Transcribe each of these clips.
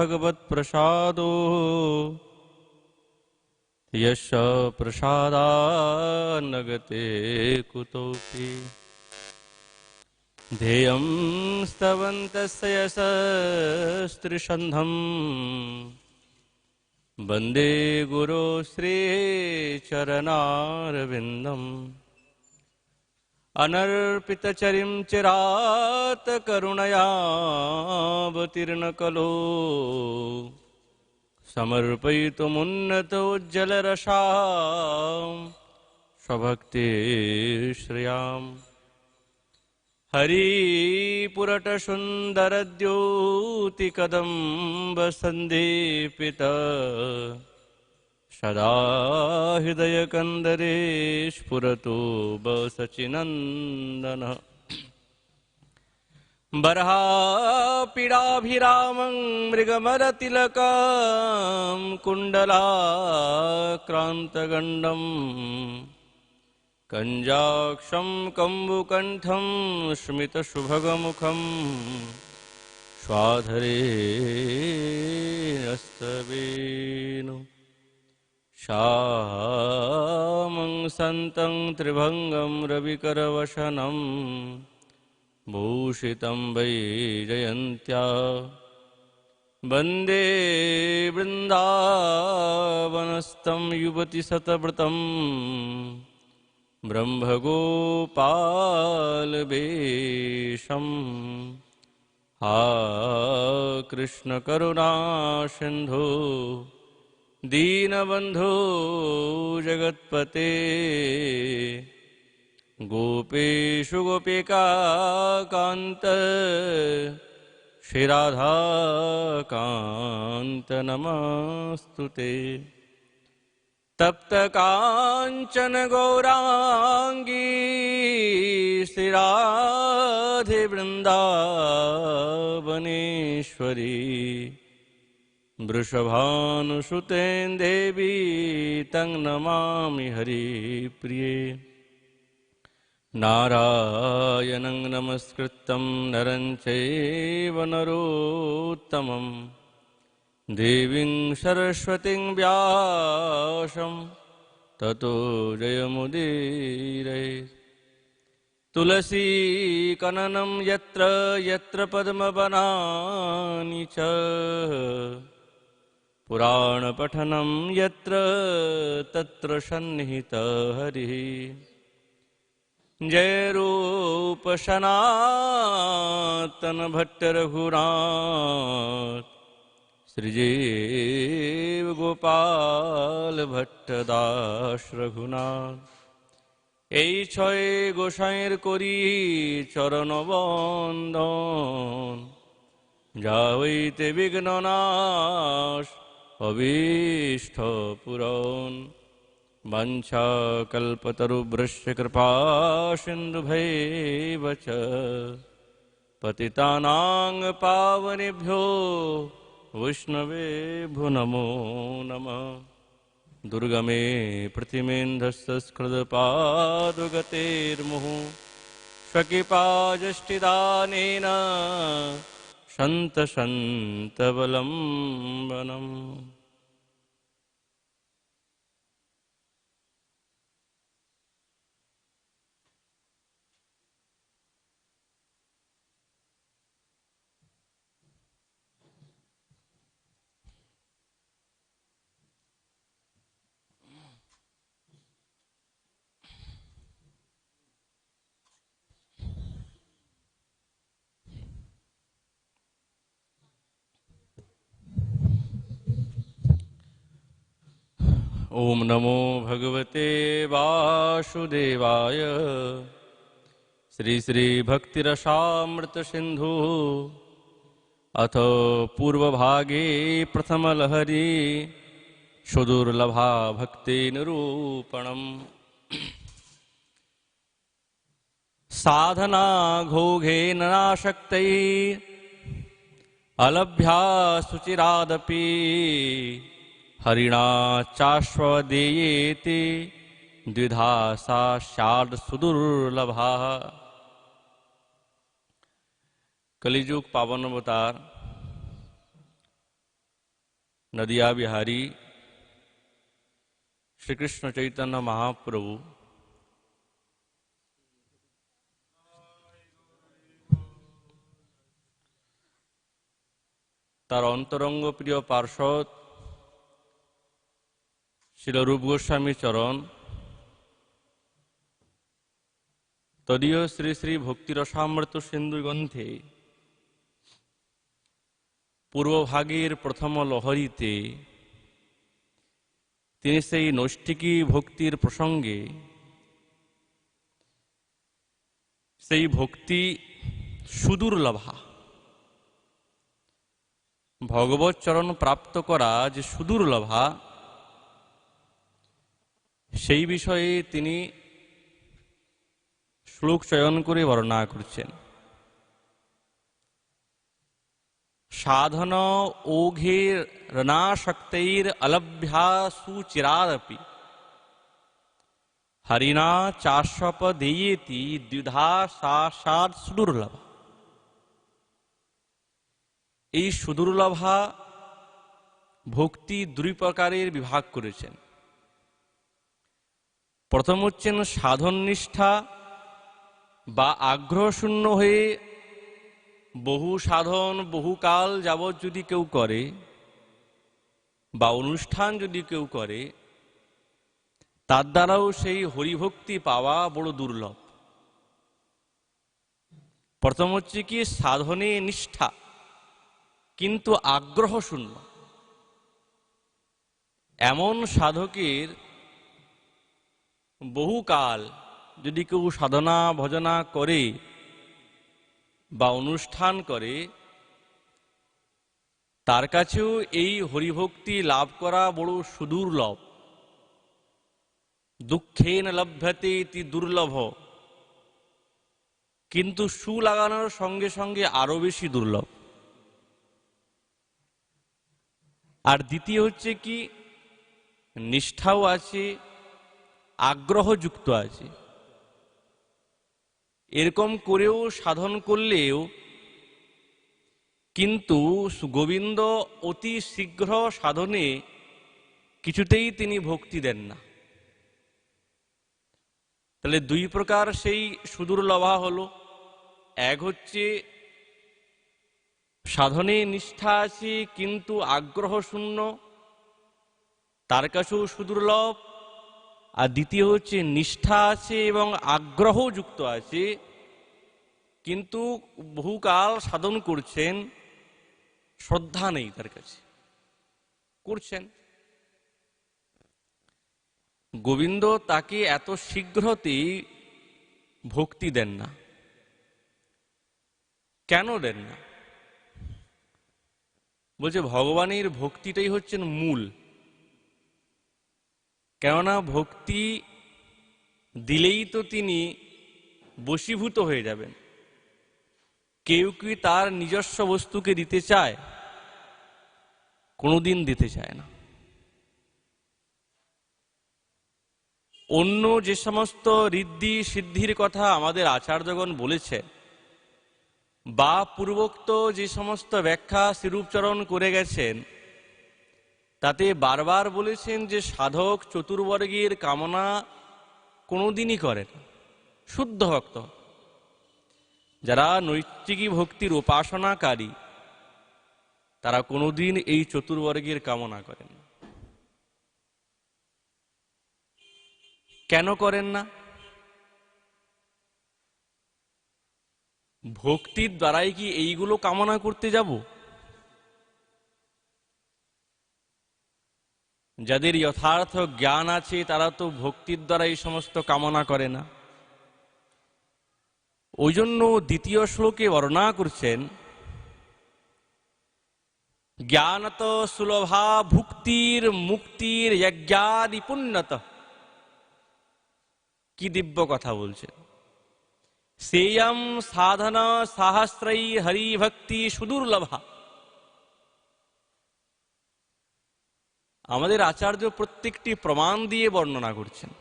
भगवत्प्रसादो यस्य प्रसादान्नगते कुतोऽपि ध्येयं स्तवन्तस्य यशस्त्रिसन्धं वन्दे गुरो श्रीचरणारविन्दम् अनर्पितचरिं चिरात् करुणयावतीर्णकलो समर्पयितुमुन्नतोज्ज्वलरसां स्वभक्तिश्रियाम् हरिपुरटसुन्दरद्योतिकदम्बसन्दीपित सदा हृदयकन्दरे स्फुरतु बसचिनन्दनः बर्हापीडाभिरामं मृगमरतिलकं कुण्डलाक्रान्तगण्डं कञ्जाक्षं कम्बुकण्ठं स्मितसुभगमुखं स्वाधरे नस्तवेणु श्यामं सन्तं त्रिभङ्गं रविकरवशनं भूषितं वैजयन्त्या वन्दे वृन्दावनस्थं युवतिशतव्रतं ब्रह्मगोपालवेशम् हा कृष्णकरुणा सिन्धो दीनबन्धो जगत्पते गोपेषु गोपिकान्त श्रीराधाकान्त नमस्तुते तप्तकाञ्चन गौराङ्गी श्रीराधे वृन्दावनेश्वरी वृषभानुसुतें देवी तं नमामि हरिप्रिये नारायणं नमस्कृतं नरं चैव नरोत्तमं देवीं सरस्वतीं व्यासं ततो जयमुदीरये तुलसीकननं यत्र यत्र पद्मवनानि च पुराणपठनं यत्र तत्र सन्निहितः हरिः जय रूप सनातन भट्ट रघुनाथ श्रीजीव गोपाल भट्टदास रघुनाथ এই ছয় গোসাইয়ের করি চরণ বন্দন যা হইতে বিঘ্ন নাশ অভীষ্ট পূরণ वंशा कल्पतरुभ्यश्च कृपा सिन्धुभैव च पतितानां पावनेभ्यो वैष्णवेभ्यो नमो नमः दुर्गमे प्रतिमेन्धस्तस्कृतपादुगतेर्मुहुः स्वकीपाजष्टिदानेन सन्तसन्तबलम्बनम् ओम नमो भगवते वासुदेवाय श्री श्री भक्तिरसामृत सिंधु अथ पूर्वभागे प्रथमलहरी सुदुर्लभा भक्ति निरूपणम् साधना घोघेन नाशक्तै अलभ्या सुचिरादपि हरिणा चाश्वदेयेति द्विधा सा स्याद् सुदुर्लभा। कलिजुग पावन अवतार নদিয়া বিহারী শ্রীকৃষ্ণ চৈতন্য মহাপ্রভু তার অন্তরঙ্গ প্রিয় পার্ষদ শ্রীল রূপ গোস্বামী চরণ তদীয় শ্রী শ্রী ভক্তিরসামৃত সিন্ধু গ্রন্থে পূর্বভাগের প্রথম লহরীতে তিনি সেই নৈষ্ঠিকী ভক্তির প্রসঙ্গে সেই ভক্তি সুদুর্লভা ভগবৎ চরণ প্রাপ্ত করা যে সুদুর্লভা সেই বিষয়ে তিনি শ্লোক চয়ন করে বর্ণনা করছেন। সাধন ওঘের রণাশক্তৈর অলভ্যা সুচিরাদপি হরিণা চাস্বপদেয়েতি দ্বিধা সাক্ষাৎ সুদুর্লভা। এই সুদুর্লভা ভক্তি দুই প্রকারের বিভাগ করেছেন। প্রথম হচ্ছেন সাধন নিষ্ঠা বা আগ্রহশূন্য হয়ে বহু সাধন বহুকাল যাবৎ যদি কেউ করে বা অনুষ্ঠান যদি কেউ করে তার দ্বারাও সেই হরিভক্তি পাওয়া বড় দুর্লভ। প্রথম হচ্ছে কি সাধনে নিষ্ঠা কিন্তু আগ্রহ শূন্য, এমন সাধকের বহুকাল যদি কেউ সাধনা ভজনা করে বা অনুষ্ঠান করে তার কাছেও এই হরিভক্তি লাভ করা বড় সুদুর্লভ। দুঃখেন লভ্যতে ইতি দুর্লভ, কিন্তু সু লাগানোর সঙ্গে সঙ্গে আরো বেশি দুর্লভ। আর দ্বিতীয় হচ্ছে কি নিষ্ঠাও আছে, আগ্রহযুক্ত আছে। এরকম করেও সাধন করলেও কিন্তু গোবিন্দ অতি শীঘ্র সাধনে কিছুতেই তিনি ভক্তি দেন না। তাহলে দুই প্রকার সেই সুদুর্লভা হলো। এক হচ্ছে সাধনে নিষ্ঠা আছে কিন্তু আগ্রহ শূন্য, তার কাছেও সুদুর্লভ। আর দ্বিতীয় হচ্ছে নিষ্ঠা আছে এবং আগ্রহ যুক্ত আছে কিন্তু বহুকাল সাধন করছেন, শ্রদ্ধা নেই তার কাছে, করছেন। গোবিন্দ তাকে এত শীঘ্রতেই ভক্তি দেন না। কেন দেন না? বলছে ভগবানের ভক্তিটাই হচ্ছেন মূল। কেননা ভক্তি দিলেই তো তিনি বশীভূত হয়ে যাবেন। কেউ কি তার নিজস্ব বস্তুকে দিতে চায়? কোনোদিন দিতে চায় না। অন্য যে সমস্ত ঋদ্ধি সিদ্ধির কথা আমাদের আচার্যগণ বলেছে বা পূর্বোক্ত যে সমস্ত ব্যাখ্যা শ্রীরূপচরণ করে গেছেন তাতে বারবার বলেছেন যে সাধক চতুর্বর্গের কামনা কোনোদিনই করেন, শুদ্ধ ভক্ত যারা নৈষ্ঠিকী ভক্তির উপাসনাকারী তারা কোনোদিন এই চতুর্বর্গের কামনা করেন। কেন করেন না? ভক্তির দ্বারাই কি এইগুলো কামনা করতে যাব? যাদের যথার্থ জ্ঞান আছে তারা তো ভক্তির দ্বারা এই সমস্ত কামনা করে না। ওই জন্য দ্বিতীয় শ্লোকে বর্ণনা করছেন জ্ঞানত সুলভা ভুক্তির মুক্তির যজ্ঞাদি পুণ্যত। কি দিব্য কথা বলছেন! সেয়ম সাধনা সাহস্রৈ হরিভক্তি সুদুর্লভা। আমাদের আচার্য প্রত্যেকটি প্রমাণ দিয়ে বর্ণনা করছেন।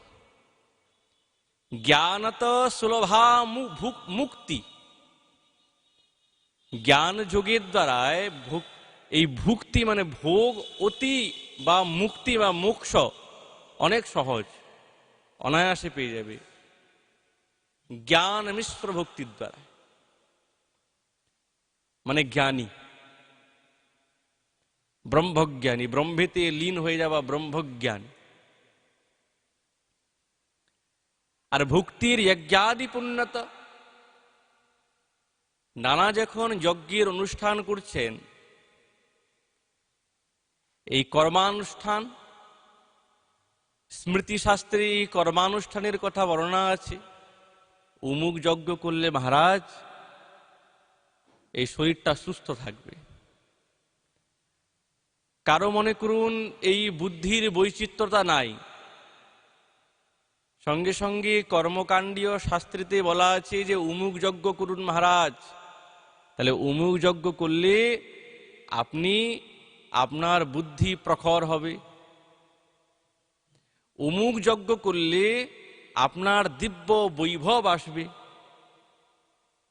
জ্ঞানত সুলভা মুক্তি, জ্ঞান যোগের দ্বারায় এই ভুক্তি মানে ভোগ অতি বা মুক্তি বা মোক্ষ অনেক সহজ, অনায়াসে পেয়ে যাবে জ্ঞান মিশ্র ভক্তির দ্বারা। মানে জ্ঞানী, ব্রহ্মজ্ঞানী, ব্রহ্মেতে লীন হয়ে যাওয়া ব্রহ্মজ্ঞান। আর ভক্তির যজ্ঞাদি পুণ্যতা, নানা যখন যজ্ঞের অনুষ্ঠান করছেন, এই কর্মানুষ্ঠান, স্মৃতিশাস্ত্রে এই কর্মানুষ্ঠানের কথা বর্ণনা আছে। অমুক যজ্ঞ করলে মহারাজ এই শরীরটা সুস্থ থাকবে। কারো মনে করুন এই বুদ্ধির বৈচিত্র্যতা নাই, সঙ্গে সঙ্গে কর্মকাণ্ডীয় শাস্ত্রেতে বলা আছে যে অমুক যজ্ঞ করুন মহারাজ, তাহলে অমুক যজ্ঞ করলে আপনি আপনার বুদ্ধি প্রখর হবে, অমুক যজ্ঞ করলে আপনার দিব্য বৈভব আসবে।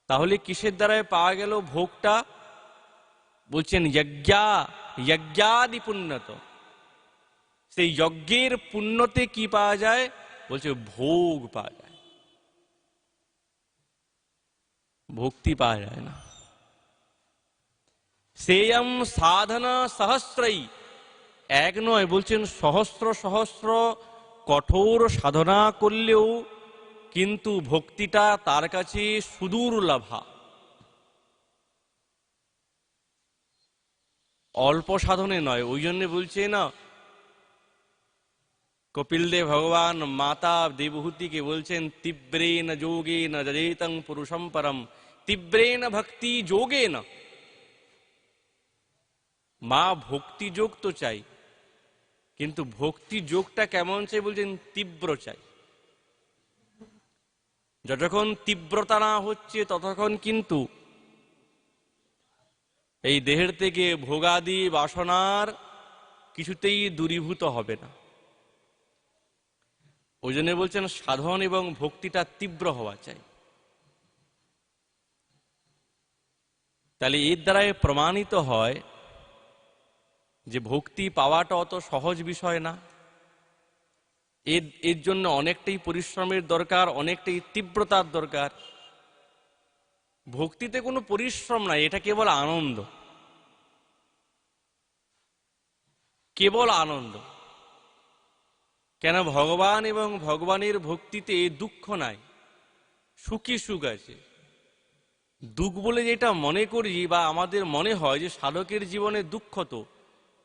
তাহলে কিসের দ্বারায় পাওয়া গেল ভোগটা? বলছেন যজ্ঞাদি পুণ্যত। সেই যজ্ঞের পুণ্যতে কি পাওয়া যায়? বলছে ভোগ পাওয়া যায়, ভক্তি পাওয়া যায় না। সেয়ম সাধনা সহস্রই, এক নয়, বলছেন সহস্র সহস্র কঠোর সাধনা করলেও কিন্তু ভক্তিটা তার কাছে সুদূর্লভা। অল্প সাধনে নয়। ওই জন্য বলছে না কপিল দেব ভগবান মাতা দেবহূতিকে বলছেন তীব্রেন যোগেন যজেতং পুরুষম পরম, তীব্রেন ভক্তি যোগেন। মা ভক্তি যোগ তো চাই, কিন্তু ভক্তি যোগটা কেমন চাই? বলছেন তীব্র চাই। যতক্ষণ তীব্রতা না হচ্ছে ততক্ষণ কিন্তু এই দেহের থেকে ভোগাদি বাসনার কিছুতেই দূরীভূত হবে না। ওই জন্য বলছেন সাধন এবং ভক্তিটা তীব্র হওয়া চাই। তাহলে এর দ্বারাই প্রমাণিত হয় যে ভক্তি পাওয়াটা অত সহজ বিষয় না। এর জন্য অনেকটাই পরিশ্রমের দরকার, অনেকটাই তীব্রতার দরকার। ভক্তিতে কোনো পরিশ্রম নাই, এটা কেবল আনন্দ, কেবল আনন্দ। কেন? ভগবান এবং ভগবানের ভক্তিতে দুঃখ নাই, সুখী সুখ আছে। দুঃখ বলে যেটা মনে করি বা আমাদের মনে হয় যে সাধকের জীবনে দুঃখ, তো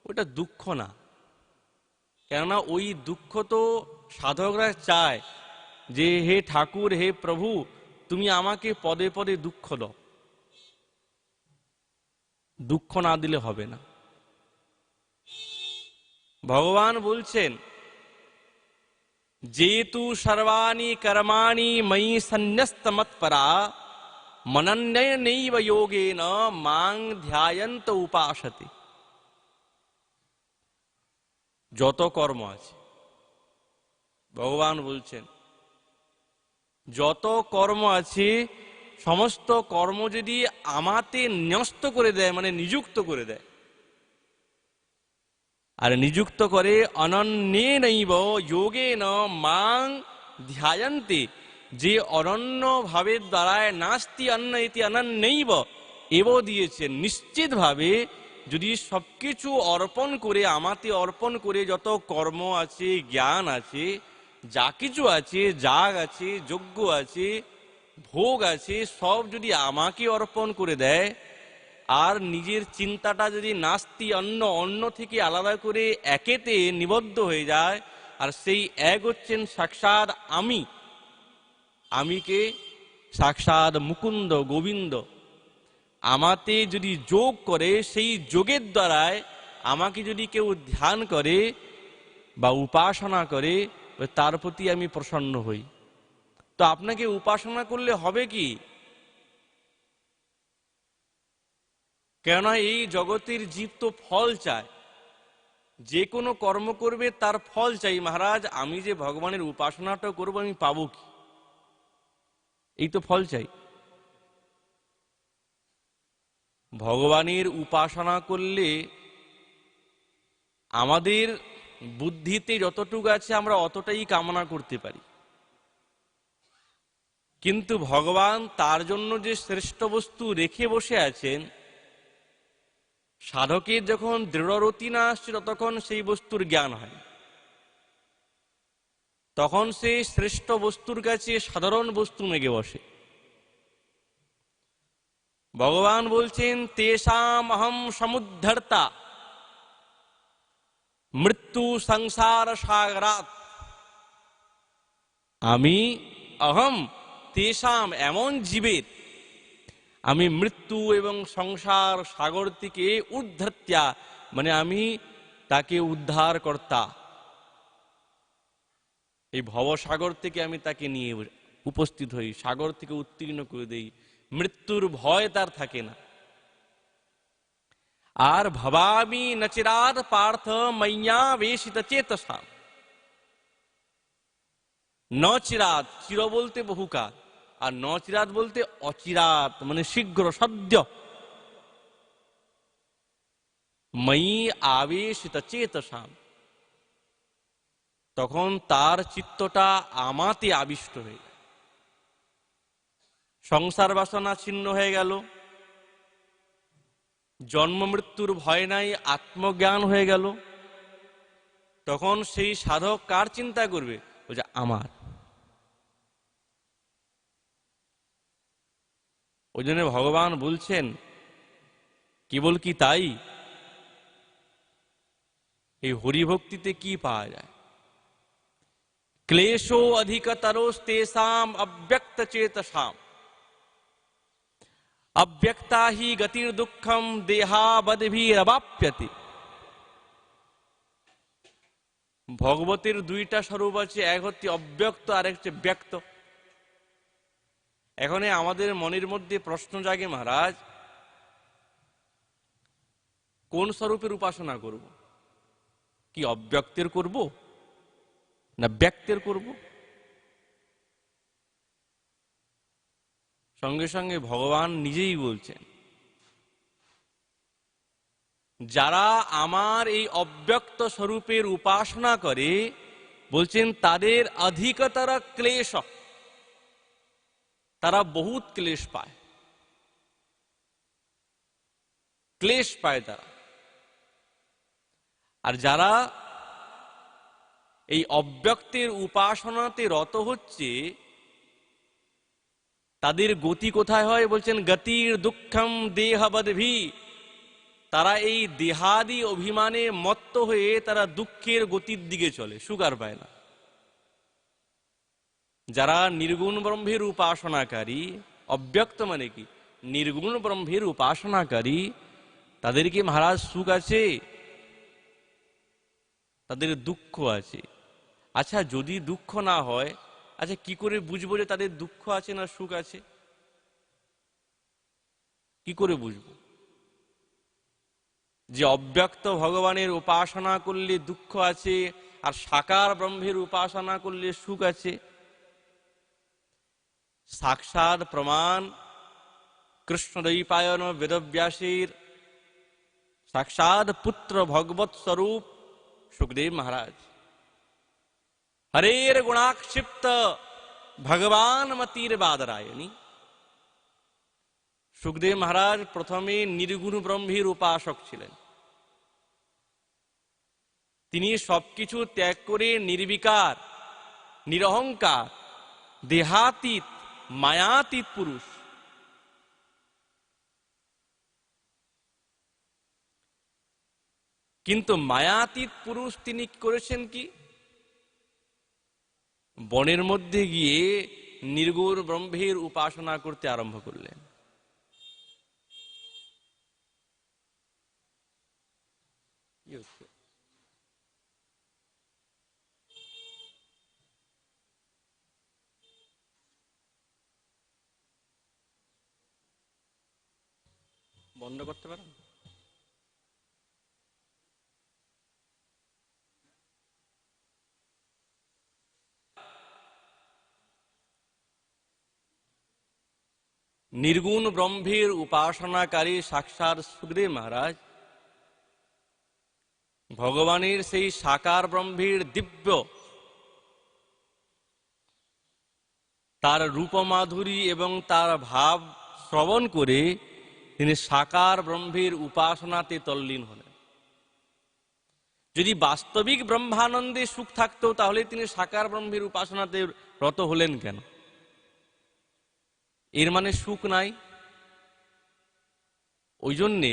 ওটা দুঃখ না। কেননা ওই দুঃখ তো সাধকরা চায় যে হে ঠাকুর, হে প্রভু, তুমি আমাকে পদে পদে দুঃখ দাও। দুঃখ না দিলে হবে না। ভগবান বলছেন যেতু সর্বাণি কর্মাণি ময়ি সন্ন্যস্ত মৎপরা মনন্যনৈব যোগেন মাং ধ্যায়ন্ত উপাসতে। যত কর্ম আছে, ভগবান বলছেন যত কর্ম আছে, সমস্ত কর্ম যদি আমাতে ন্যস্ত করে দেয়, মানে নিযুক্ত করে দেয়, আর নিযুক্ত করে অনন্যেনৈব যোগেন মাং ধ্যায়ন্তে, যে অনন্য ভাবের দ্বারায় নাস্তি অন্য ইতি অনন্যৈব এব দিয়েছেন, নিশ্চিত ভাবে যদি সবকিছু অর্পণ করে, আমাতে অর্পণ করে, যত কর্ম আছে, জ্ঞান আছে, যা কিছু আছে, যাগ আছে, যজ্ঞ আছে, ভোগ আছে, সব যদি আমাকে অর্পণ করে দেয়, আর নিজের চিন্তাটা যদি নাস্তি অন্য, অন্য থেকে আলাদা করে একেতে নিবদ্ধ হয়ে যায়, আর সেই এক হচ্ছেন সাক্ষাৎ আমি, আমিকে সাক্ষাৎ মুকুন্দ গোবিন্দ, আমাতে যদি যোগ করে, সেই যোগের দ্বারায় আমাকে যদি কেউ ধ্যান করে বা উপাসনা করে, তার প্রতি আমি প্রসন্ন হই। তো আপনাকে উপাসনা করলে হবে কি? কেননা এই জগতের জীব তো ফল চায়, যে কোনো কর্ম করবে তার ফল চাই। মহারাজ, আমি যে ভগবানের উপাসনাটা করবো, আমি পাবো কি? এই তো ফল চাই। ভগবানের উপাসনা করলে আমাদের বুদ্ধিতে যতটুকু আছে আমরা অতটাই কামনা করতে পারি, কিন্তু ভগবান তার জন্য যে শ্রেষ্ঠ বস্তু রেখে বসে আছেন, সাধকের যখন দৃঢ়রতি না আসছে ততক্ষণ সেই বস্তুর জ্ঞান হয়, তখন সে শ্রেষ্ঠ বস্তুর কাছে সাধারণ বস্তু মেগে বসে। ভগবান বলছেন তেষাম অহম সমুদ্ধর্তা মৃত্যু সংসার সাগরাত। আমি অহম তেষাম এমন জীবের, আমি মৃত্যু এবং সংসার সাগর থেকে উদ্ধত্যা মানে আমি তাকে উদ্ধার কর্তা, এই ভবসাগর থেকে আমি তাকে নিয়ে উপস্থিত হই, সাগর থেকে উত্তীর্ণ করে দেই, মৃত্যুর ভয় তার থাকে না। আর ভবামি নচিরাত পার্থ ময়্যাবেশিত চেতসা। নচিরাত, চির বলতে বহুকাল, আর নচিরাত বলতে অচিরাত মানে শীঘ্র সদ্য। ময়ি আবেশিত চেতসাম, তখন তার চিত্তটা আমাতে আবিষ্ট হয়ে যায়, সংসার বাসনা ছিন্ন হয়ে গেল, জন্ম মৃত্যুর ভয় নাই, আত্মজ্ঞান হয়ে গেল। তখন সেই সাধক কার চিন্তা করবে? বলছে আমার। ওই জন্য ভগবান বলছেন কেবল কি তাই, এই হরিভক্তিতে কি পাওয়া যায়? ক্লেশো অধিকতরোস্তেষাম অব্যক্ত চেতসাম অব্যক্তা হি গতির দুঃখম দেহাবদ্ভিরবাপ্যতে। ভগবতের দুইটা স্বরূপ আছে, এক হচ্ছে অব্যক্ত আর এক হচ্ছে ব্যক্ত। এখন আমাদের মনের মধ্যে প্রশ্ন জাগে, মহারাজ কোন স্বরূপের উপাসনা করব? কি অব্যক্তের করব না ব্যক্তের করব? সঙ্গে সঙ্গে ভগবান নিজেই বলছেন যারা আমার এই অব্যক্ত স্বরূপের উপাসনা করে, বলছেন তাদের অধিকতর ক্লেশ, তারা বহুত ক্লেশ পায়, ক্লেশ পায় তারা। আর যারা এই অব্যক্তের উপাসনাতে রত হচ্ছে, তাদের গতি কোথায় হয়? বলছেন গতির দুঃখম দেহবদ্ভি। তারা এই দেহাদি অভিমানে মত্ত হয়ে তারা দুঃখের গতির দিকে চলে, সুখ আর পায় না। যারা নির্গুণ ব্রহ্মের উপাসনাকারী, অব্যক্ত মানে কি নির্গুণ ব্রহ্মের উপাসনাকারী, তাদের কি মহারাজ সুখ আছে? তাদের দুঃখ আছে। আচ্ছা যদি দুঃখ না হয়, আচ্ছা কি করে বুঝবো যে তাদের দুঃখ আছে না সুখ আছে? কি করে বুঝবো যে অব্যক্ত ভগবানের উপাসনা করলে দুঃখ আছে আর সাকার ব্রহ্মের উপাসনা করলে সুখ আছে? সাক্ষাৎ প্রমাণ কৃষ্ণদ্বৈপায়ন বেদব্যাসের সাক্ষাৎ পুত্র ভগবৎ স্বরূপ সুখদেব মহারাজ। হরের গুণাক্ষিপ্ত ভগবান মতির বাদরায়ণী। সুখদেব মহারাজ প্রথমে নির্গুণ ব্রহ্মের উপাসক ছিলেন। তিনি সবকিছু ত্যাগ করে নির্বিকার, নিরহংকার, দেহাতীত, মায়াতীত পুরুষ। কিন্তু মায়াতীত পুরুষ তিনি করেছেন কি? বনের মধ্যে গিয়ে নির্গুণ ব্রহ্মের উপাসনা করতে আরম্ভ করলেন। বন্ধ করতে পারেন? নির্গুণ ব্রহ্মের উপাসনাকারী সাক্ষাৎ সুখদেব মহারাজ ভগবানের সেই সাকার ব্রহ্মের দিব্য তার রূপমাধুরী এবং তার ভাব শ্রবণ করে তিনি সাকার ব্রহ্মের উপাসনাতে তল্লীন হলেন। যদি বাস্তবিক ব্রহ্মানন্দে সুখ থাকতো তাহলে তিনি সাকার ব্রহ্মের উপাসনাতে রত হলেন কেন? এর মানে সুখ নাই। ওই জন্যে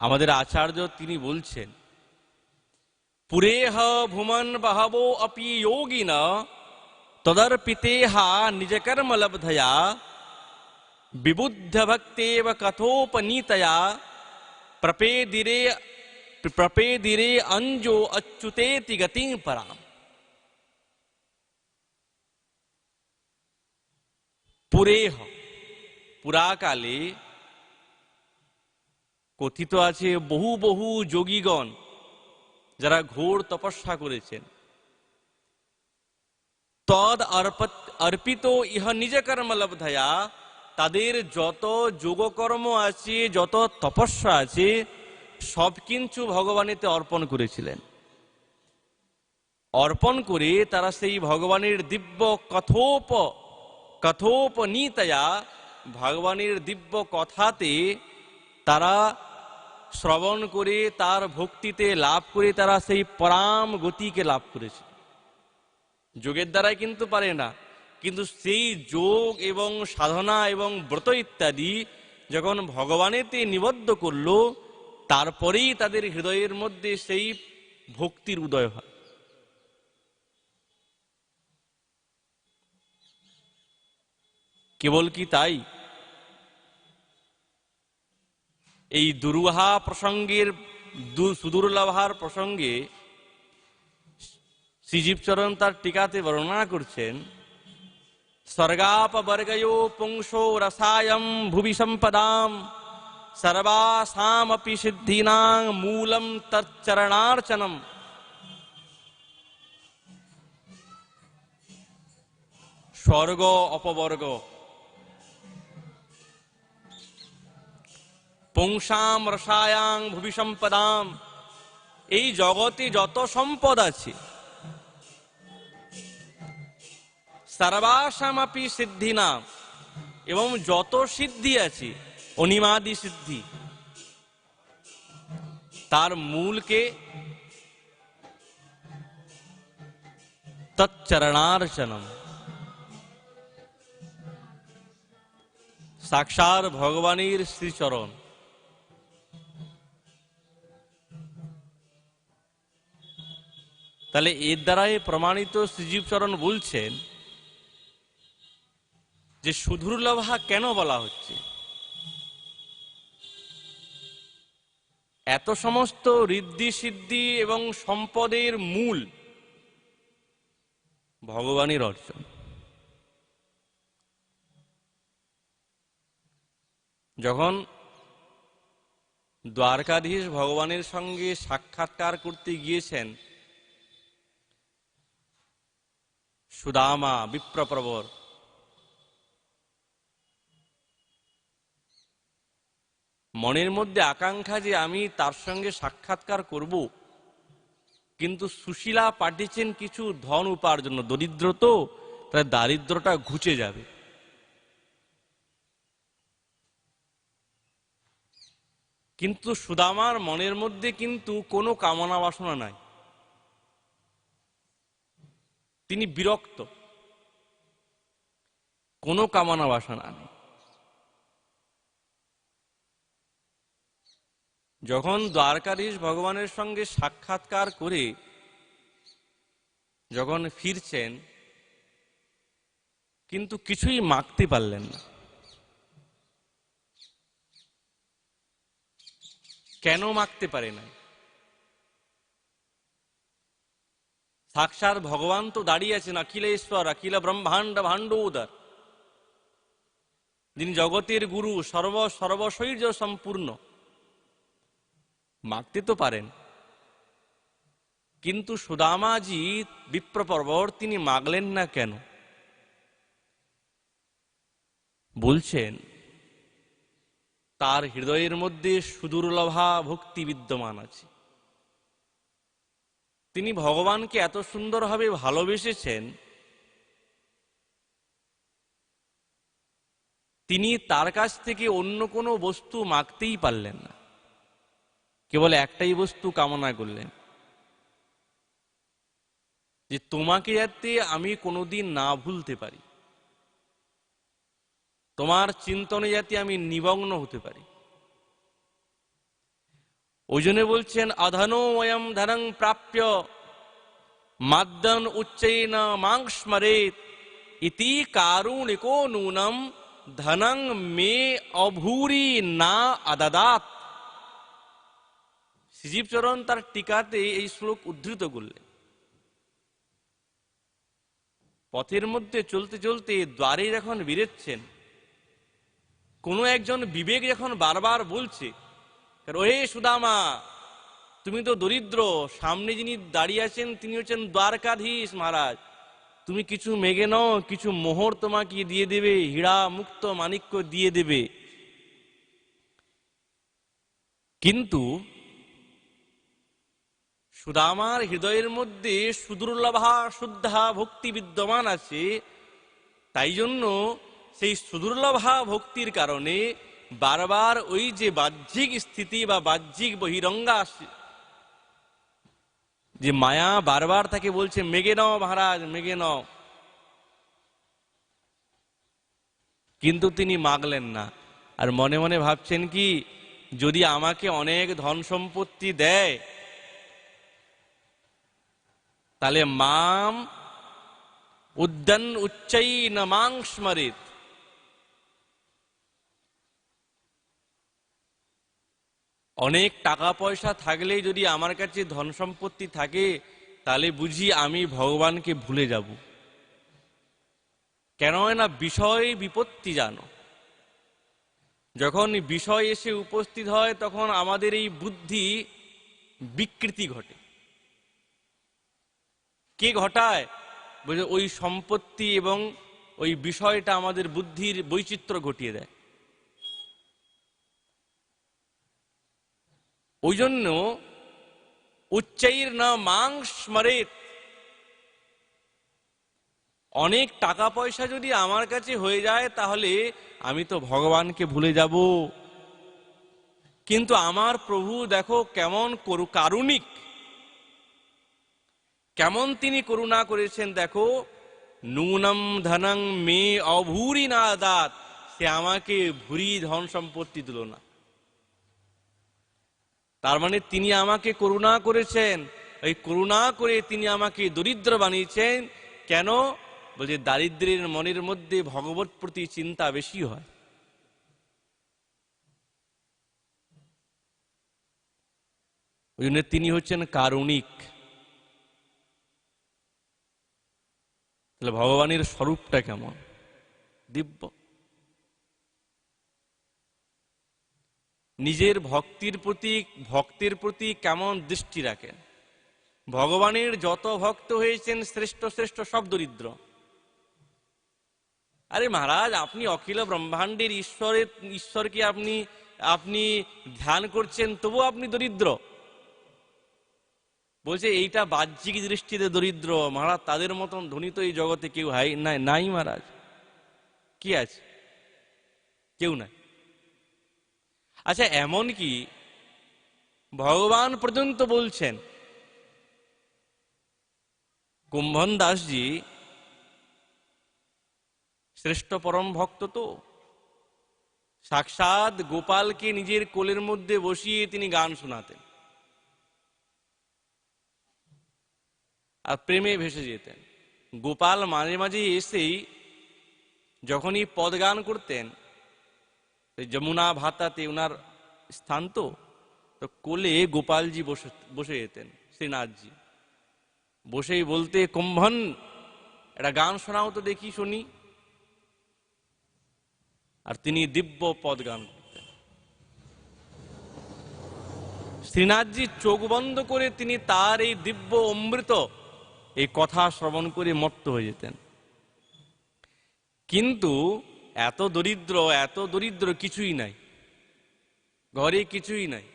আমাদের আচার্য তিনি বলছেন, পুরেহ ভুমন বহবো অপি যোগিন তদর্পিতেহা নিজ কর্ম লব্ধয়া বিবুদ্ধ ভক্তেব কথোপনীতয়া প্রপেদিরে অঞ্জো অচ্যুতেতি গতিং পরাম। পুরেহ, পুরাকালে কথিত আছে বহু বহু যোগীগণ যারা ঘোর তপস্যা করেছেন, তদ অর্পিত ইহ নিজ কর্ম লব্ধয়া, তাদের যত যোগকর্ম আছে, যত তপস্যা আছে, সব কিছু ভগবানেতে অর্পণ করেছিলেন। অর্পণ করে তারা সেই ভগবানের দিব্য কথোপনীতয়া, ভগবানের দিব্য কথাতে তারা শ্রবণ করে তার ভক্তিতে লাভ করে তারা সেই পরাম গতিকে লাভ করেছে। যোগের দ্বারাই কিন্তু পারে না, কিন্তু সেই যোগ এবং সাধনা এবং ব্রত ইত্যাদি যখন ভগবানেতে নিবদ্ধ করলো, তারপরেই তাদের হৃদয়ের মধ্যে সেই ভক্তির উদয় হয়। কেবল কি তাই? এই দুর্বাহা প্রসঙ্গের সুদুর্লভার প্রসঙ্গে শ্রীজীবচরণ তার টিকাতে বর্ণনা করছেন, স্বর্গাপবর্গयो পুংসো রসায়ম ভুবি সম্পদাম সর্বাসামপি সিদ্ধীনাং মূলম তচ্চরণার্চনম। স্বর্গ অপবর্গ, পুংসাম রসায়াং ভুবি সম্পদাম, এই জগতে যত সম্পদ আছে, সর্বাসামপি সিদ্ধিনাম, এবং যত সিদ্ধি আছে অনিমাদি সিদ্ধি, তার মূলকে তচ্চরণার্চনম, সাক্ষাৎ ভগবানের শ্রীচরণ। তাহলে এর দ্বারাই প্রমাণিত শ্রীজীবচরণ বলছেন যে সুদুর্লভা কেন বলা হচ্ছে? এত সমস্ত ঋদ্ধি সিদ্ধি এবং সম্পদের মূল ভগবানের অর্জন। যখন দ্বারকাধীশ ভগবানের সঙ্গে সাক্ষাৎকার করতে গিয়েছেন সুদামা বিপ্রপ্রবর, মনের মধ্যে আকাঙ্ক্ষা যে আমি তার সঙ্গে সাক্ষাৎকার করব, কিন্তু সুশীলা পাঠিয়েছেন কিছু ধন উপার্জন, দরিদ্র তো, তার দারিদ্রটা ঘুচে যাবে। কিন্তু সুদামার মনের মধ্যে কিন্তু কোনো কামনা বাসনা নাই, তিনি বিরক্ত, কোনো কামনা বাসনা নেই। যখন দ্বারকাধীশ ভগবানের সঙ্গে সাক্ষাৎকার করে যখন ফিরছেন, কিন্তু কিছুই মাগতে পারলেন না। কেন মাগতে পারে না? সাক্ষাৎ ভগবান তো দাঁড়িয়ে আছেন, অখিলেশ্বর, অখিল ব্রহ্মাণ্ড ভাণ্ডোদর, যিনি জগতের গুরু, সর্বশৈর্য সম্পূর্ণ। মাগতে তো পারেন, কিন্তু সুদামাজি বিপ্রপর্বর তিনি মাগলেন না কেন? বলছেন তার হৃদয়ের মধ্যে সুদুর্লভা ভক্তি বিদ্যমান আছে। তিনি ভগবানকে এত সুন্দরভাবে ভালোবেসেছেন, তিনি তার কাছ থেকে অন্য কোনো বস্তু মাগতেই পারলেন না, কেবল একটাই বস্তু কামনা করলেন, যে তোমাকে যাতে আমি কোনোদিন না ভুলতে পারি, তোমার চিন্তনে যাতে আমি নিমগ্ন হতে পারি। ওই জন্য বলছেন অধনো অয়ম ধনং প্রাপ্য মাদ্দন উচ্চৈন মাং স্মরেত ইতি কারুণিকো নূনম ধনং মে অভূরি না আদাদাত। শ্রীজীবচরণ তার টিকাতে এই শ্লোক উদ্ধৃত করলেন। পথের মধ্যে চলতে চলতে দ্বারে যখন বেরোচ্ছেন, কোনো একজন বিবেক যখন বারবার বলছে, ওহে সুদামা, তুমি তো দরিদ্র, সামনে যিনি দাঁড়িয়ে আছেন তিনি হচ্ছেন দ্বারকাধীশ মহারাজ, তুমি কিছু মেগে নাও, কিছু মোহর তোমাকে দিয়ে দেবে, হীরা মুক্ত মাণিক্য দিয়ে দেবে। কিন্তু সুদামার হৃদয়ের মধ্যে সুদুর্লভা শুদ্ধা ভক্তি বিদ্যমান আছে, তাই জন্য সেই সুদুর্লভা ভক্তির কারণে বারবার ওই যে বাহ্যিক স্থিতি বা বাহ্যিক বহিরঙ্গা যে মায়া বারবার তাকে বলছে মেগে নাও মহারাজ, মেগে নাও, কিন্তু তিনি মাগলেন না। আর মনে মনে ভাবছেন কি, যদি আমাকে অনেক ধন সম্পত্তি দেয় তাহলে মাম উদ্যান উচ্চাই না মাং স্মরিত, অনেক টাকা পয়সা থাকলেই যদি আমার কাছে ধন সম্পত্তি থাকে তাহলে বুঝি আমি ভগবানকে ভুলে যাব। কেন না বিষয় বিপত্তি জানো, যখন বিষয় এসে উপস্থিত হয় তখন আমাদের এই বুদ্ধি বিকৃতি ঘটে। কে ঘটায়? বলে ওই সম্পত্তি এবং ওই বিষয়টা আমাদের বুদ্ধির বৈচিত্র্য ঘটিয়ে দেয়। ওই জন্য উচ্চাইর না মাং স্মরেত, অনেক টাকা পয়সা যদি আমার কাছে হয়ে যায় তাহলে আমি তো ভগবানকে ভুলে যাব। কিন্তু আমার প্রভু দেখো কেমন কারুণিক, কেমন তিনি করুণা করেছেন, দেখো নূনম ধনং মে অভূরি না দাত, সে আমাকে ভুরি ধন সম্পত্তি দিল না। তার মানে তিনি আমাকে করুণা করেছেন, ওই করুণা করে তিনি আমাকে দরিদ্র বানিয়েছেন। কেন? বলছে দারিদ্রের মনের মধ্যে ভগবত প্রতি চিন্তা বেশি হয়। ওই জন্য তিনি হচ্ছেন কারুণিক। তাহলে ভগবানের স্বরূপটা কেমন? দিব্য। নিজের ভক্তের প্রতি কেমন দৃষ্টি রাখেন? ভগবানের যত ভক্ত হয়েছেন শ্রেষ্ঠ শ্রেষ্ঠ সব দরিদ্র। আরে মহারাজ, আপনি অখিল ব্রহ্মাণ্ডের ঈশ্বরকে আপনি ধ্যান করছেন, তবুও আপনি দরিদ্র। বলছে এইটা বাহ্যিক দৃষ্টিতে দরিদ্র মহারাজ, তাদের মতন ধনী তো এই জগতে কেউ নাই মহারাজ। কি আছে? কেউ নাই। আচ্ছা, এমন কি ভগবান পর্যন্ত বলছেন, কুম্ভন দাসজি শ্রেষ্ঠ পরম ভক্ত, তো সাক্ষাৎ গোপালকে নিজের কোলের মধ্যে বসিয়ে তিনি গান শোনাতেন আর প্রেমে ভেসে যেতেন। গোপাল মাঝে মাঝে এসেই যখনই পদ গান করতেন, যমুনা ভাতাতে ওনার স্থান, তো কোলে গোপালজি বসে যেতেন, শ্রীনাথজি বসেই বলতে, কুম্ভন একটা গান শোনাও তো দেখি, শুনি। আর তিনি দিব্য পদ গান করতেন। শ্রীনাথজি চোখ বন্ধ করে তিনি তার এই দিব্য অমৃত এই কথা শ্রবণ করে মত্ত হয়ে যেতেন। কিন্তু এত দরিদ্র কিছুই নাই, ঘরে কিছুই নাই।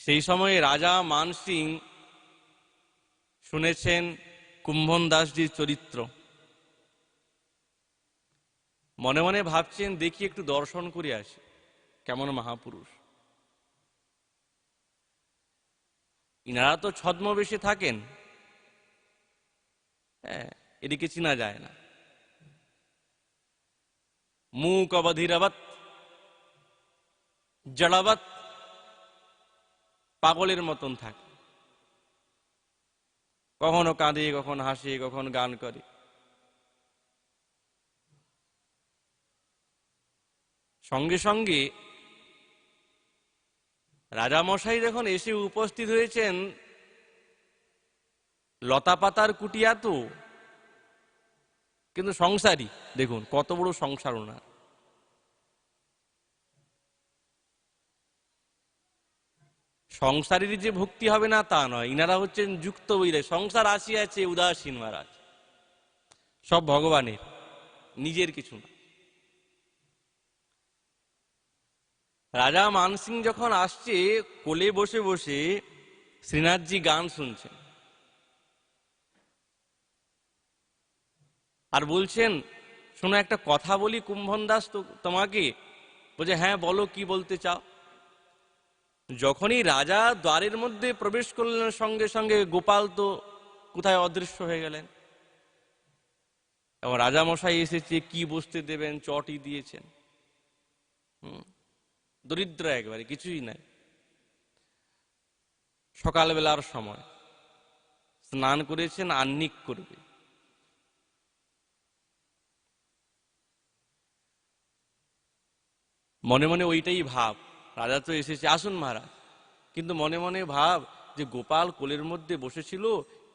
সেই সময় রাজা মান সিং শুনেছেন কুম্ভন দাসজির চরিত্র, মনে মনে ভাবছেন দেখি একটু দর্শন করে আসি কেমন মহাপুরুষ। ইনারা তো ছদ্মবেশে থাকেন, এদিকে চিনা যায় না। মুখ অবধিরবৎ জড়বৎ, পাগলের মতন থাকে, কখনো কাঁদে, কখন হাসে, কখন গান করে। সঙ্গে সঙ্গে রাজামশাই যখন এসে উপস্থিত হয়েছেন, লতা পাতার কুটিয়া তো, কিন্তু সংসারী, দেখুন কত বড় সংসার ওনার। সংসারের যে ভক্তি হবে না তা নয়, ইনারা হচ্ছেন যুক্ত বৈরাগ। সংসার আসিয়াছে উদাসীন মহারাজ, সব ভগবানের, নিজের কিছু না। রাজা মানসিং যখন আসছে, কোলে বসে বসে শ্রীনাথজি গান শুনছেন আর বলছেন, শোনো একটা কথা বলি কুম্ভন দাস তোমাকে। বলছে হ্যাঁ বলো, কি বলতে চাও। যখনই রাজা দ্বারের মধ্যে প্রবেশ করলেন, সঙ্গে সঙ্গে গোপাল তো কোথায় অদৃশ্য হয়ে গেলেন। এবং রাজামশাই এসেছে, কি বসতে দেবেন, চটই দিয়েছেন। দরিদ্র একবারে, কিছুই নাই। সকালবেলার সময় স্নান করেছেন, আহ্নিক করবে। মনে মনে ওইটাই ভাব, রাজা তো এসেছে, আসুন মহারাজ। কিন্তু মনে মনে ভাব যে গোপাল কোলের মধ্যে বসেছিল,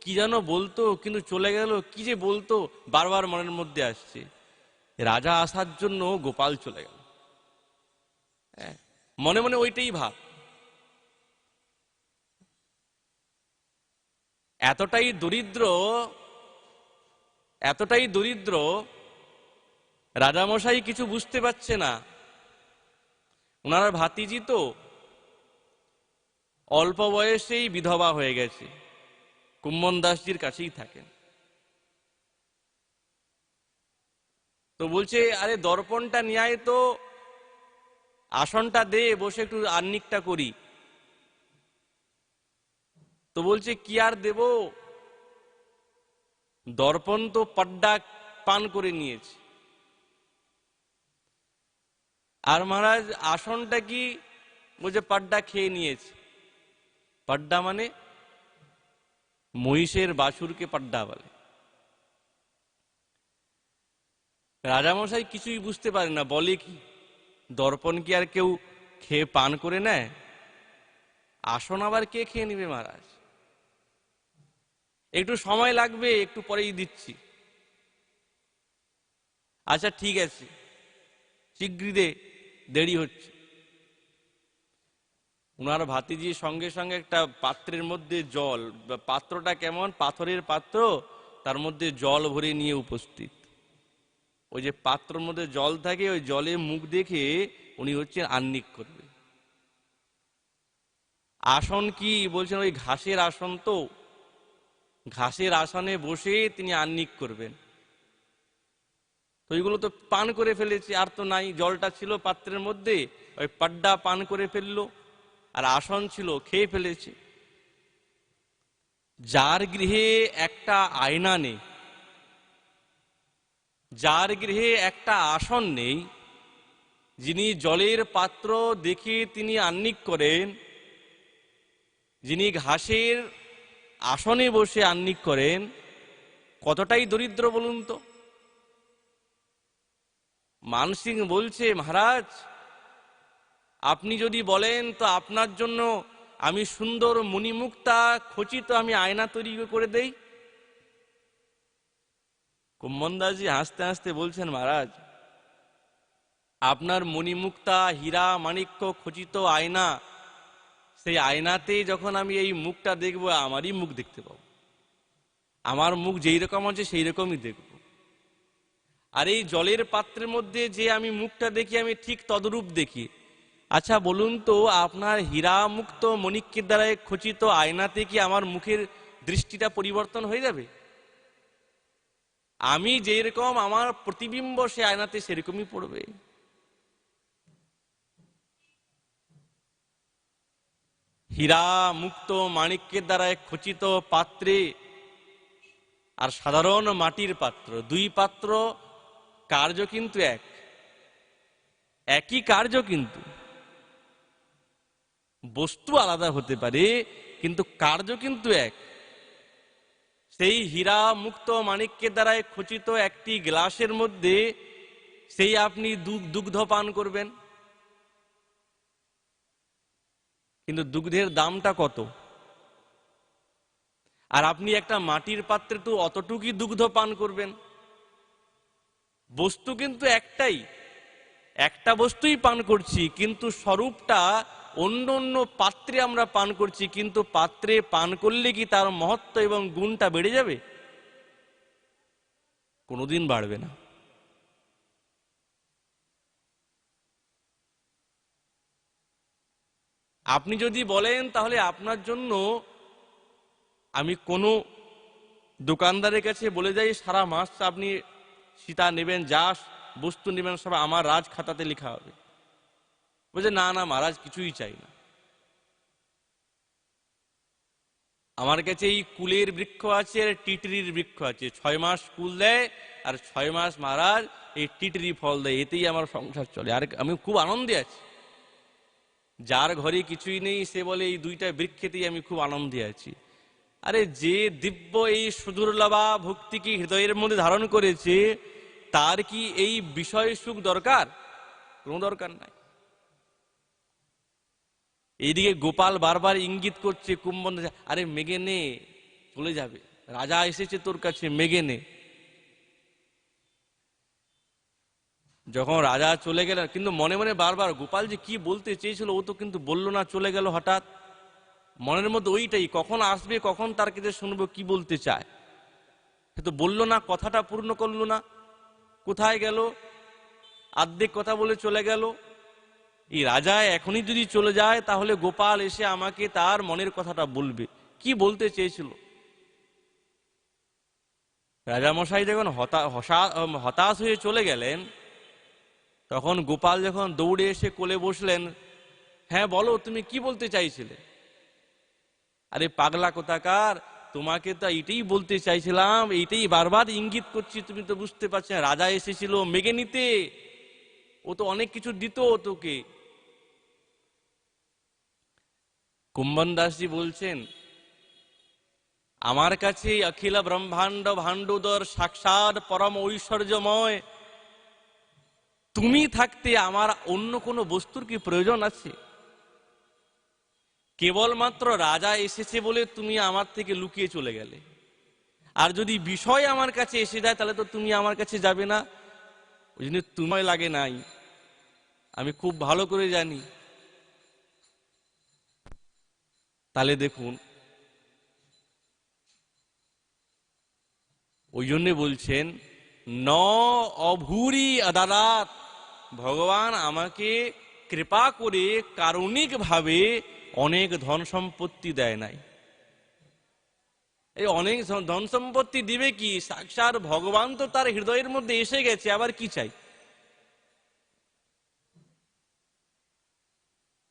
কি যেন বলতো, কিন্তু চলে গেল, কি যে বলতো বারবার মনের মধ্যে আসছে। রাজা আসার জন্য গোপাল চলে গেল, মনে মনে ওইটাই ভাব। এতটাই দরিদ্র, এতটাই দরিদ্র, রাজামশাই কিছু বুঝতে পারছে না। ওনার ভাতিজি তো অল্প বয়সেই বিধবা হয়ে গেছে, কুম্ভন দাসজির কাছেই থাকেন। তো বলছে, আরে দর্পণটা নিয়ে আয় তো, আসনটা দে, বসে একটু আহ্নিকটা করি। তো বলছে কি আর দেব, দর্পণ তো পাড্ডা পান করে নিয়েছে। আর মহারাজ আসনটা কি, বলছে পাড্ডা খেয়ে নিয়েছে। পাড্ডা মানে মহিষের বাছুরকে পাড্ডা বলে। রাজামশাই কিছুই বুঝতে পারে না, বলে কি, দর্পণ কি আর কেউ খেয়ে পান করে নেয়? আসন আবার কে খেয়ে নিবে মহারাজ? একটু সময় লাগবে, একটু পরেই দিচ্ছি। আচ্ছা ঠিক আছে, শীঘ্রই দে, দেরি হচ্ছে। উনার ভাতিজির সঙ্গে সঙ্গে একটা পাত্রের মধ্যে জল, পাত্রটা কেমন, পাথরের পাত্র, তার মধ্যে জল ভরে নিয়ে উপস্থিত। ওই যে পাত্রের মধ্যে জল থাকে, ওই জলে মুখ দেখে উনি হচ্ছেন আহ্নিক করবে। আসন কি বলছেন, ওই ঘাসের আসন তো, ঘাসের আসনে বসে তিনি আহ্নিক করবেন। তো ওইগুলো তো পান করে ফেলেছে, আর তো নাই, জলটা ছিল পাত্রের মধ্যে, ওই পাড্ডা পান করে ফেললো, আর আসন ছিল খেয়ে ফেলেছে। যার গৃহে একটা আয়না নেই, যার গৃহে একটা আসন নেই, যিনি জলের পাত্র দেখে তিনি আহ্নিক করেন, যিনি ঘাসের আসনে বসে আহ্নিক করেন, কতটাই দরিদ্র বলুন তো। মানসিং বলছে, মহারাজ আপনি যদি বলেন তো আপনার জন্য আমি সুন্দর মণিমুক্তা খচিত আমি আয়না তৈরি করে দেই। কুম্ভন দাসজি হাসতে হাসতে বলছেন, মহারাজ আপনার মণিমুক্তা হীরা মাণিক্য খচিত আয়না, সেই আয়নাতে যখন আমি এই মুখটা দেখবো, আমারই মুখ দেখতে পাবো। আমার মুখ যেই রকম আছে সেই রকমই দেখব। আর এই জলের পাত্রের মধ্যে যে আমি মুখটা দেখি, আমি ঠিক তদরূপ দেখি। আচ্ছা বলুন তো, আপনার হীরা মুক্ত মণিকের দ্বারা খচিত আয়নাতে কি আমার মুখের দৃষ্টিটা পরিবর্তন হয়ে যাবে? আমি যেই রকম, আমার প্রতিবিম্ব সে আয়নাতে সেরকমই পড়বে। হীরা মুক্ত মাণিক্যের দ্বারা খচিত পাত্রে আর সাধারণ মাটির পাত্র, দুই পাত্র কার্য কিন্তু একই কার্য, কিন্তু বস্তু আলাদা হতে পারে কিন্তু কার্য কিন্তু এক। সেই হীরা মুক্ত মাণিক্যের দ্বারা খচিত একটি গ্লাসের মধ্যে সেই আপনি দুগ্ধ পান করবেন, কিন্তু দুগ্ধের দামটা কত? আর আপনি একটা মাটির পাত্রে তো অতটুকুই দুগ্ধ পান করবেন। বস্তু কিন্তু একটাই, একটা বস্তুই পান করছি, কিন্তু স্বরূপটা অন্য অন্য পাত্রে আমরা পান করছি। কিন্তু পাত্রে পান করলে কি তার মহত্ব এবং গুণটা বেড়ে যাবে? কোনোদিন বাড়বে না। আপনি যদি বলেন তাহলে আপনার জন্য আমি কোনো দোকানদারের কাছে বলে যাই সারা মাস আপনি সীতা নেবেন, যা বস্তু নেবেন সব আমার রাজ খাতাতে লেখা হবে। বলছে না না মহারাজ, কিছুই চাই না, আমার কাছে এই কুলের বৃক্ষ আছে আর টিটরির বৃক্ষ আছে, 6 মাস কুল দেয় আর 6 মাস মহারাজ এই টিটরি ফল দেয়, এতেই আমার সংসার চলে। আর আমি খুব আনন্দে আছি। যার ঘরে কিছুই নেই সে বলে এই দুইটা বৃক্ষেতেই আমি খুব আনন্দে আছি। আরে যে দিব্য এই সুদুর্লভা ভক্তিকে হৃদয়ের মধ্যে ধারণ করেছে, তার কি এই বিষয় সুখ দরকার? কোনো দরকার নাই। এইদিকে গোপাল বারবার ইঙ্গিত করছে কুম্ভন, আরে মেগে নে, চলে যাবে, রাজা এসেছে তোর কাছে, মেগে নে। যখন রাজা চলে গেলেন, কিন্তু মনে মনে বারবার গোপাল যে কি বলতে চেয়েছিল ও তো কিন্তু বললো না, চলে গেল হঠাৎ। মনের মধ্যে ওইটাই, কখন আসবে, কখন তার কাছে শুনবো কি বলতে চায়। সে তো বললো না, কথাটা পূর্ণ করলো না, কোথায় গেল? আর্ধেক কথা বলে চলে গেল। এই রাজা এখনই যদি চলে যায় তাহলে গোপাল এসে আমাকে তার মনের কথাটা বলবে, কি বলতে চেয়েছিল। রাজামশাই যখন হতাশ হয়ে চলে গেলেন, তখন গোপাল যখন দৌড়ে এসে কোলে বসলেন, হ্যাঁ বলো তুমি কি বলতে চাইছিলে? আরে পাগলা কোথাকার, তোমাকে তো এইটাই বলতে চাইছিলাম, এইটাই বারবার ইঙ্গিত করছি, তুমি তো বুঝতে পারছো না, রাজা এসেছিল মেগে নিতে, ও তো অনেক কিছু দিত তোকে। কুম্ভন দাসজি বলছেন, আমার কাছে অখিল ব্রহ্মাণ্ড ভাণ্ডোদর সাক্ষাৎ পরম ঐশ্বর্যময়, তুমি থাকতে আমার অন্য কোনো বস্তুর কি প্রয়োজন আছে? কেবলমাত্র রাজা এসেছে বলে তুমি আমার থেকে লুকিয়ে চলে গেলে। আর যদি বিষয় আমার কাছে এসে যায় তাহলে তো তুমি আমার কাছে যাবে না। ওই জন্য তোমায় লাগে নাই, আমি খুব ভালো করে জানি। তাহলে দেখুন, ওই জন্য বলছেন ন অভূরি আদালত, ভগবান আমাকে কৃপা করে কারণিক ভাবে অনেক ধন সম্পত্তি দেয় নাই। এই অনেক ধন সম্পত্তি দিবে কি, সাক্ষাৎ ভগবান তো তার হৃদয়ের মধ্যে এসে গেছে, আবার কি চাই?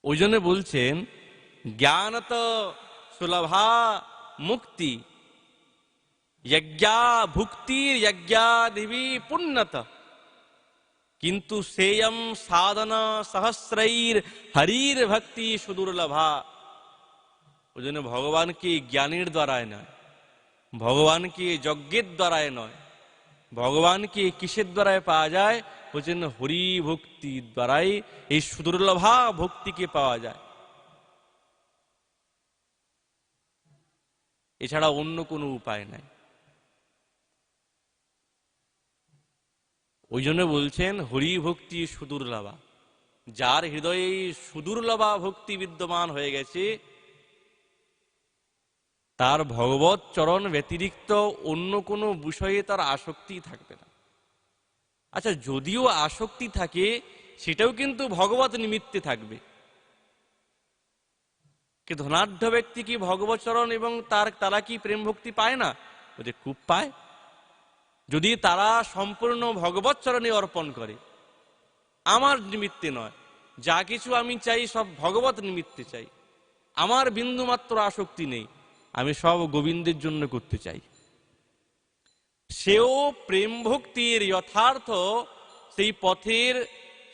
ওই জন্য বলছেন জ্ঞানত সুলভা মুক্তি যজ্ঞা ভুক্তির যজ্ঞাদিবি পুণ্যত, কিন্তু সেয়ম সাধনা সহস্রৈর হরির ভক্তি সুদুর্লভা। ওই জন্য ভগবানকে জ্ঞানের দ্বারায় নয়, ভগবানকে যজ্ঞের দ্বারায় নয়, ভগবানকে কিসের দ্বারায় পাওয়া যায়? ওই জন্য হরি ভক্তির দ্বারাই এই সুদুর্লভা ভক্তিকে পাওয়া যায়, এছাড়া অন্য কোনো উপায় নাই। ওই জন্য বলছেন হরি ভক্তি সুদুর্লভা, যার হৃদয়ে সুদুর্লভা ভক্তি বিদ্যমান হয়ে গেছে তার ভগবত চরণ ব্যতিরিক্ত অন্য কোনো বিষয়ে তার আসক্তি থাকবে না। আচ্ছা, যদিও আসক্তি থাকে সেটাও কিন্তু ভগবত নিমিত্তে থাকবে। কি ধনাঢ্য ব্যক্তি কি ভগবত চরণ এবং তারা কি প্রেম ভক্তি পায় না? বলছে খুব পায়। যদি তারা সম্পূর্ণ ভগবত চরণে অর্পণ করে, আমার নিমিত্তে নয়, যা কিছু আমি চাই সব ভগবত নিমিত্তে চাই, আমার বিন্দু মাত্র আসক্তি নেই, আমি সব গোবিন্দের জন্য করতে চাই, সেও প্রেম ভক্তির যথার্থ সেই পথের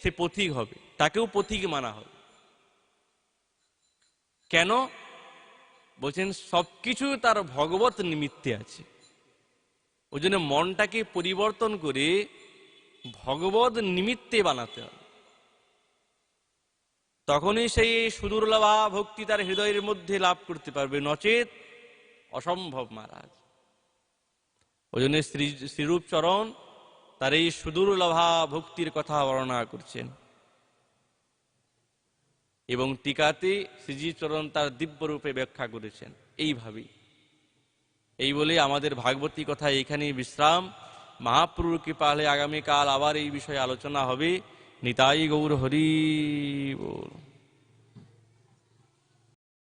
সে পথিক হবে, তাকেও পথিক মানা হবে। কেন? বলছেন সবকিছু তার ভগবত নিমিত্তে আছে। ওই জন্য মনটাকে পরিবর্তন করে ভগবত নিমিত্তে বানাতে হবে, তখনই সেই সুদূর্লভা ভক্তি তার হৃদয়ের মধ্যে লাভ করতে পারবে, নচেত অসম্ভব মহারাজ। ওই জন্য শ্রীরূপ চরণ তার এই সুদূর্লভা ভক্তির কথা বর্ণনা করছেন এবং টিকাতে শ্রীজী চরণ তার দিব্য রূপে ব্যাখ্যা করেছেন এইভাবেই। এই বলে আমাদের ভাগবতী কথা এইখানেই বিশ্রাম। মহাপ্রভুর কৃপা হলে আগামীকাল আবার এই বিষয়ে আলোচনা হবে। নিতাই গৌর হরি বল।